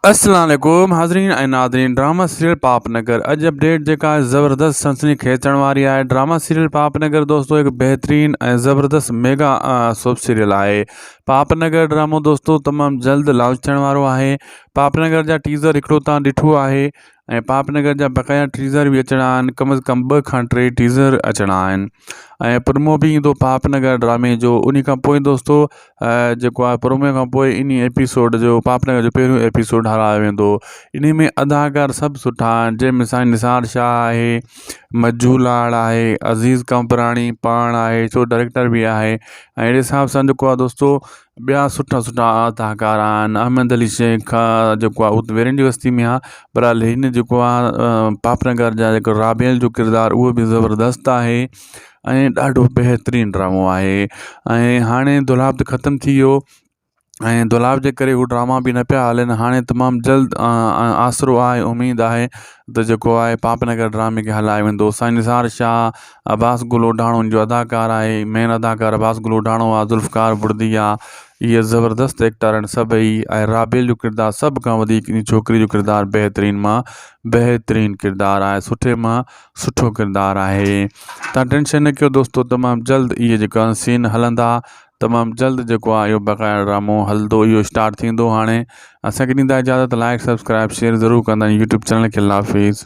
अस्सलाम वालेकुम हाज़रीन ऐं नादरीन। ड्रामा सीरियल पापनगर अॼु अपडेट जेका आहे ज़बरदस्त सनसनी खेचण वारी आहे। ड्रामा सीरियल पापनगर दोस्तों हिकु बहितरीन ऐं ज़बरदस्त मेगा सोप सीरियल आहे। पापनगर ड्रामो दोस्तों तमामु जल्द लॉन्च थियण वारो आहे। पापनगर जा टीज़र हिकिड़ो तव्हां ॾिठो आहे ऐं पापनगर जा बक़ाया टीज़र बि अचणा आहिनि। कम अज़ कम 2 खां 3 टीज़र अचणा आहिनि ऐं प्रोमो बि ईंदो पापनगर ड्रामे जो। उन खां पोइ दोस्तों जेको आहे प्रोमो खां पोइ इन एपिसोड जो पापनगर जो पहिरियों एपिसोड हलायो वेंदो। इन में अदाकार सभु सुठा आहिनि, जंहिंमें साईं निसार शाह आहे, मज्जू लाड़ आहे, अज़ीज़ कंपराणी पाण आहे, शो डायरेक्टर बि आहे। ऐं अहिड़े हिसाब सां जेको आहे दोस्तों ॿिया सुठा सुठा अदाकार आहिनि। अहमद अली शेख जेको आहे उहो वेरंडी बस्ती में आहे, पर हिन जेको आहे पापनगर जा जेको राबेल जो किरदारु उहो बि ज़बरदस्त आहे ऐं ॾाढो बहितरीनु ड्रामो आहे। ऐं हाणे दुलाब त ख़तमु थी वियो ऐं दुलाब जे करे उहो ड्रामा बि न पिया हलनि। हाणे तमामु जल्द आसिरो आहे, उमेदु आहे त जेको आहे पापनगर ड्रामे खे हलायो वेंदो। साईं निसार शाह, अब्बास गुल ओढाणो जो अदाकार आहे, मेन अदाकार अब्बास गुल ओढाणो आहे, ज़ुल्फ़कार बुर्दी आहे। इहे ज़बरदस्त एक्टर आहिनि सभई। ऐं राबेल जो किरदारु सभ खां वधीक इन छोकिरी जो किरदारु बहितरीनु मां बहितरीनु किरदारु आहे, सुठे मां सुठो किरदारु आहे। तव्हां टेंशन न कयो दोस्तों, तमामु जल्द इहे जेका सीन हलंदा, तमामु जल्द जेको आहे इहो बक़ाया ड्रामो हलंदो, इहो स्टार्ट थींदो। हाणे असांखे ॾींदा इजाज़त, लाइक सब्सक्राइब शेयर ज़रूरु कंदा यूट्यूब चैनल खे। अल्लाह हाफ़िज़।